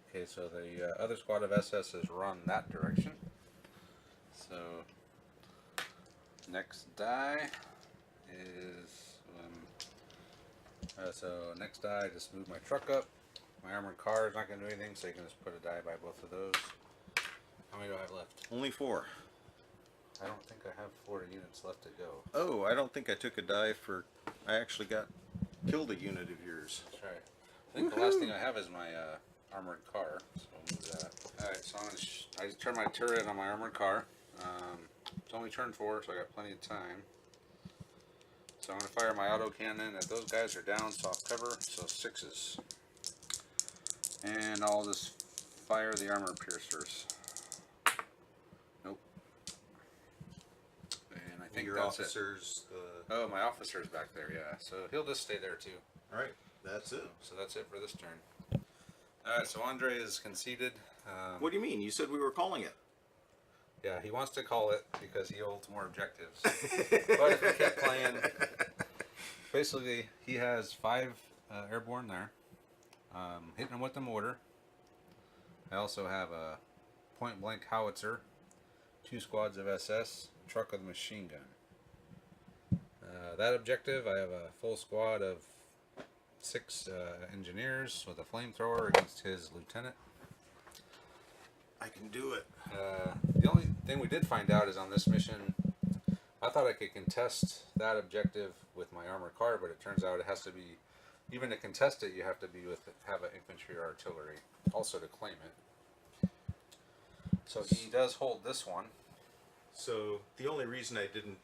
Okay, so the other squad of SS is run that direction. So next die is so next die, just move my truck up. My armored car is not going to do anything, so you can just put a die by both of those. How many do I have left? Only 4. I don't think I have 4 units left to go. Oh, I don't think I took a die for. I actually killed a unit of yours. That's right. I think the last thing I have is my armored car, so I'll move that. Alright, so I turn my turret on my armored car. It's only turn 4, so I got plenty of time. So I'm going to fire my autocannon at those guys are down, soft cover, so 6s. And I'll just fire the armor piercers. Nope. And I think Your that's officers. Oh, my officer's back there, yeah. So he'll just stay there too. All right, that's it. So that's it for this turn. Alright, so Andre is conceded. What do you mean? You said we were calling it. Yeah, he wants to call it because he holds more objectives. But if we kept playing, basically he has 5 airborne there. Hitting them with the mortar. I also have a point blank howitzer, 2 squads of SS, truck with a machine gun. That objective, I have a full squad of 6 engineers with a flamethrower against his lieutenant. I can do it. The only thing we did find out is on this mission, I thought I could contest that objective with my armored car, but it turns out it has to be, even to contest it, you have to be have an infantry or artillery, also to claim it. So he does hold this one. So the only reason I didn't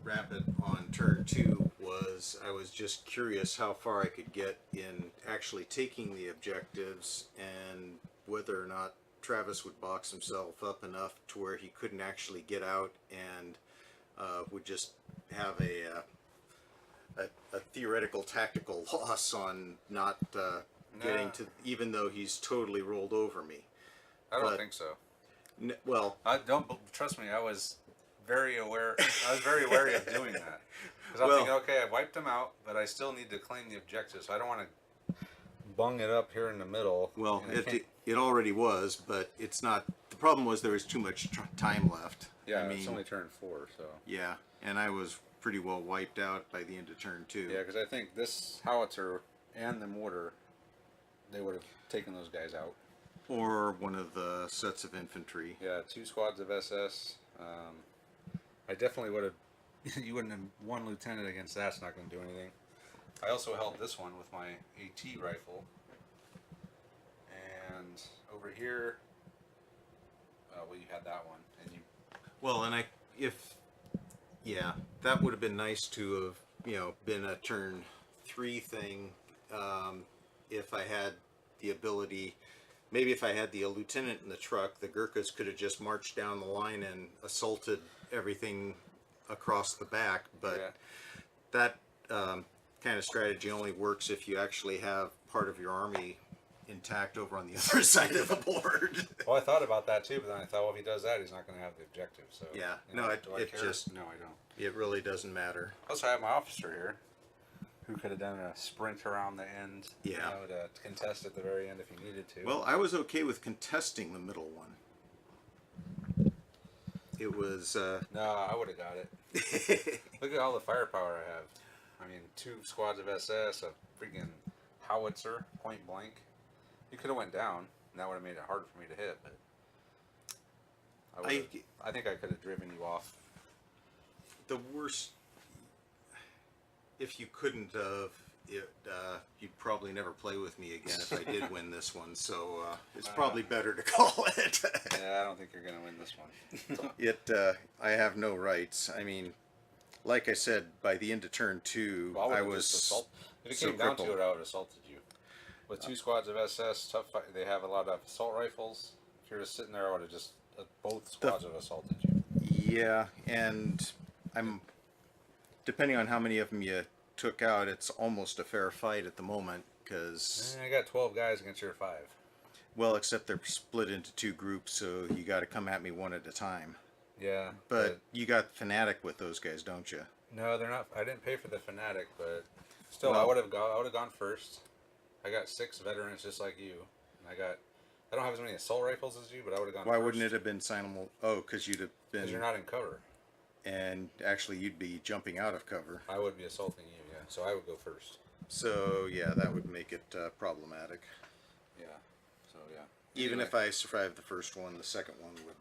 wrap it on turn 2 was I was just curious how far I could get in actually taking the objectives and whether or not Travis would box himself up enough to where he couldn't actually get out and would just have a theoretical tactical loss on not getting to, even though he's totally rolled over me. I don't think so. Well, I don't, trust me, I was very aware. I was very wary of doing that because I'm thinking, okay, I wiped them out, but I still need to claim the objective, so I don't want to bung it up here in the middle. well, it already was, but it's not. The problem was there was too much time left. Yeah, I mean, it's only turn 4, so. Yeah, and I was pretty well wiped out by the end of turn 2. Yeah, because I think this howitzer and the mortar, they would have taken those guys out. Or one of the sets of infantry. Yeah, 2 squads of SS. I definitely would have. You wouldn't have 1 lieutenant against that. It's not going to do anything. I also held this one with my AT rifle. And over here, well, you had that one, and you. Well, and yeah, that would have been nice to have, been a turn 3 thing, if I had the ability. Maybe if I had the lieutenant in the truck, the Gurkhas could have just marched down the line and assaulted everything across the back. But that kind of strategy only works if you actually have part of your army intact over on the other side of the board. Well, I thought about that too, but then I thought, well, if he does that, he's not going to have the objective. So yeah, no, it no, I don't. It really doesn't matter. Plus, I have my officer here, who could have done a sprint around the end, Yeah. To contest at the very end if he needed to. Well, I was okay with contesting the middle one. It was. No, I would have got it. Look at all the firepower I have. I mean, 2 squads of SS, a freaking howitzer, point blank. You could have went down, and that would have made it harder for me to hit. But I think I could have driven you off. The worst. If you couldn't have, you'd probably never play with me again if I did win this one. So it's probably better to call it. Yeah, I don't think you're going to win this one. I have no rights. I mean, like I said, by the end of turn 2, Well, I I would was just assault. If it so came down to crippled. it, I would have assaulted you. With 2 squads of SS, tough fight. They have a lot of assault rifles. If you're just sitting there, I would have just both squads would have assaulted you. Yeah, and I'm depending on how many of them you took out, it's almost a fair fight at the moment because, I got 12 guys against your 5. well, except they're split into 2 groups, so you got to come at me one at a time. Yeah, But you got Fanatic with those guys, don't you? no, they're not. I didn't pay for the Fanatic, but still, Well- I would have gone first. I got 6 veterans just like you, and I don't have as many assault rifles as you, but I would have gone. Why first. wouldn't it have been simul? Oh, because you'd have Because been, you're not in cover. and actually you'd be jumping out of cover. I would be assaulting you, yeah. So I would go first. So yeah, that would make it problematic. Yeah. So yeah. Even Anyway. if I survived the first one, the second one would.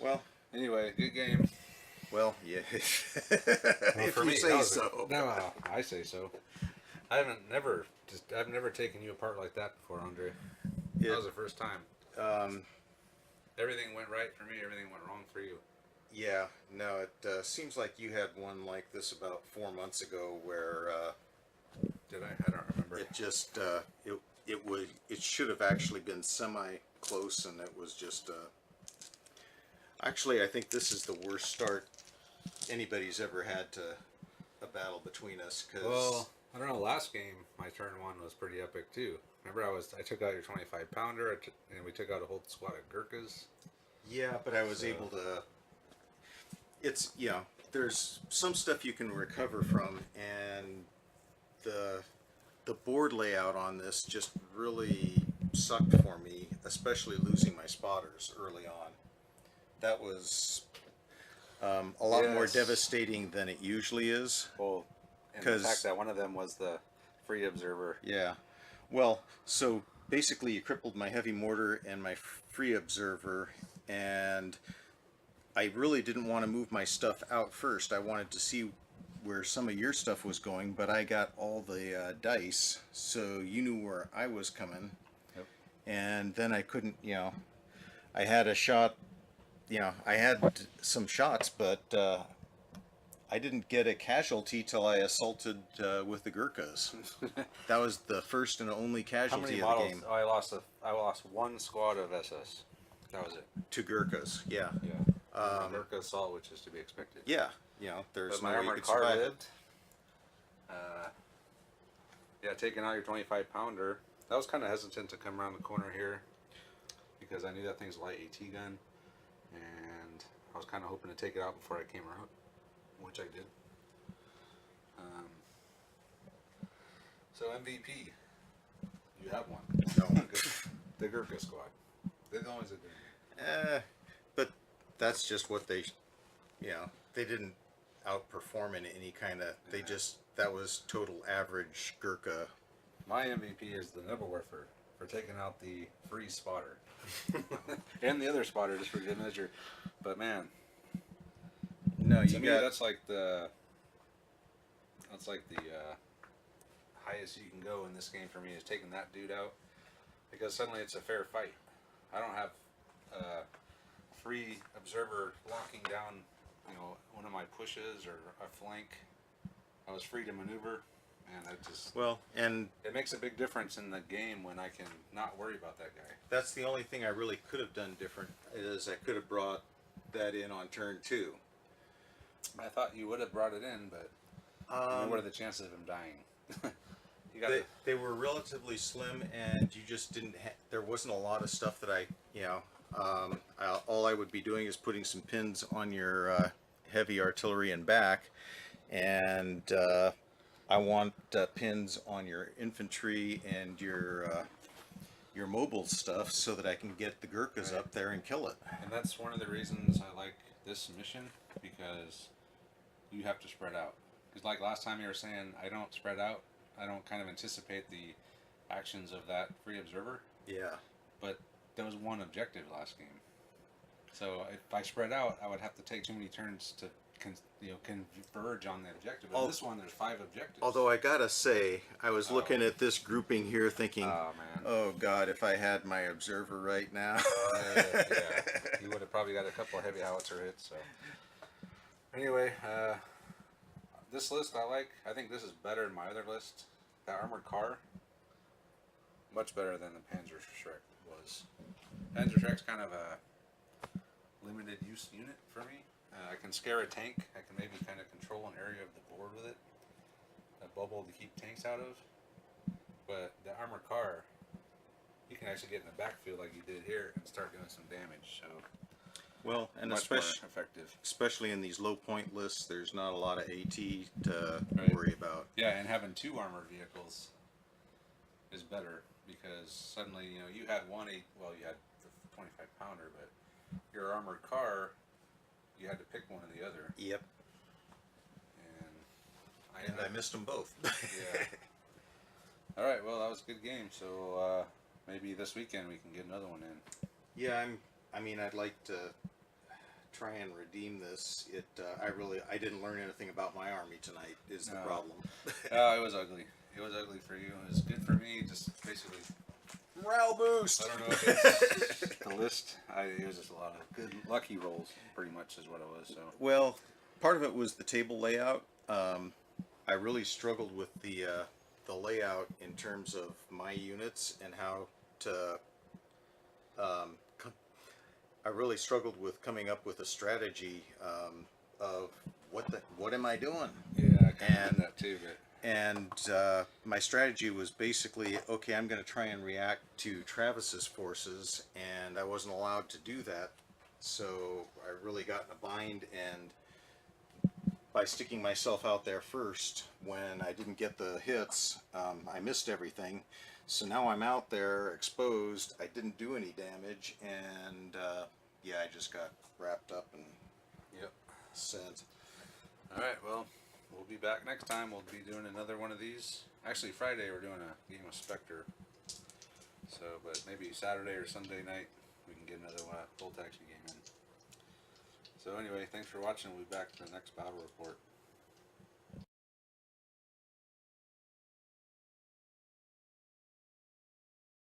Well, Anyway, good game. well, yeah. Well, if for you me, that say was so. No, I say so. I've never taken you apart like that before, Andre. That was the first time. Everything went right for me. Everything went wrong for you. Yeah, no, it seems like you had one like this about 4 months ago where Did I? I don't remember. it just it should have actually been semi close, and it was just actually I think this is the worst start anybody's ever had to a battle between us because Well, I don't know. Last game, my turn 1 was pretty epic too. Remember, I took out your 25 pounder, and we took out a whole squad of Gurkhas. yeah, but I was able to. It's there's some stuff you can recover from, and the board layout on this just really sucked for me, especially losing my spotters early on. That was a lot more Yes. devastating than it usually is. Well, and the 'Cause- fact that one of them was the free observer. Yeah. Well, so basically you crippled my heavy mortar and my free observer, and I really didn't want to move my stuff out first. I wanted to see where some of your stuff was going, but I got all the dice, so you knew where I was coming. Yep. And then I couldn't, I had a shot, I had some shots, but I didn't get a casualty till I assaulted with the Gurkhas. That was the first and only How casualty many of models? the game. Oh, I lost 1 squad of SS. That was it. To Gurkhas, yeah. Yeah. Gurkha assault, which is to be expected. Yeah, there's But my no way you armored could car survive it. lived. Yeah, taking out your 25 pounder. I was kind of hesitant to come around the corner here because I knew that thing's a light AT gun, and I was kind of hoping to take it out before I came around, which I did. So MVP, you have one. No. The Gurkha squad. They're the ones that do. But that's just what they didn't outperform in any kind of. They just that was total average Gurkha. My MVP is the Nibblewurfer for taking out the free spotter. And the other spotter just for good measure. But man, No, to you me got that's like the highest you can go in this game for me is taking that dude out, because suddenly it's a fair fight. I don't have free observer locking down, one of my pushes or a flank. I was free to maneuver, and and it makes a big difference in the game when I can not worry about that guy. that's the only thing I really could have done different is I could have brought that in on turn 2. I thought you would have brought it in, but what are the chances of him dying? You got They were relatively slim, and you just didn't. There wasn't a lot of stuff that all I would be doing is putting some pins on your heavy artillery and back, and I want pins on your infantry and your mobile stuff so that I can get the Gurkhas up there and kill it. And that's one of the reasons I like this mission, because you have to spread out. Because like last time you were saying, I don't spread out. I don't kind of anticipate the actions of that free observer. Yeah. But there was one objective last game. So if I spread out, I would have to take too many turns to converge on the objective. In this one, there's 5 objectives. Although I gotta say, I was looking at this grouping here thinking, Oh, man. oh God, if I had my observer right now. Yeah, you would have probably got a couple of heavy howitzer hits. So Anyway, this list I like. I think this is better than my other list. The armored car, much better than the Panzerschreck was. Panzerschreck's kind of a limited use unit for me. I can scare a tank. I can maybe kind of control an area of the board with it. A bubble to keep tanks out of. But the armored car, you can actually get in the backfield like you did here and start doing some damage. So Well, and much more especially effective. especially in these low point lists, there's not a lot of AT to Right. worry about. Yeah, and having two armored vehicles is better because suddenly you had you had the 25 pounder, but your armored car, you had to pick one or the other, Yep. and And I missed them both. yeah. All right, well that was a good game. So maybe this weekend we can get another one in. Yeah, I'd like to try and redeem this. I didn't learn anything about my army tonight. Is the No. problem? It was ugly. It was ugly for you. It was good for me. Just basically, Morale boost. I don't know if it's the list. It was just a lot of good lucky rolls. Pretty much is what it was. So Well, part of it was the table layout. I really struggled with the layout in terms of my units and how to. I really struggled with coming up with a strategy of what am I doing? yeah, I kind of And- did that too. But And my strategy was basically, okay, I'm going to try and react to Travis's forces, and I wasn't allowed to do that. So I really got in a bind, and by sticking myself out there first, when I didn't get the hits, I missed everything. So now I'm out there exposed. I didn't do any damage, and I just got wrapped up and yep. sent. All right. Well, we'll be back next time. We'll be doing another one of these. Actually, Friday we're doing a game of Spectre. So, but maybe Saturday or Sunday night we can get another Bolt Action game in. So anyway, thanks for watching. We'll be back for the next battle report.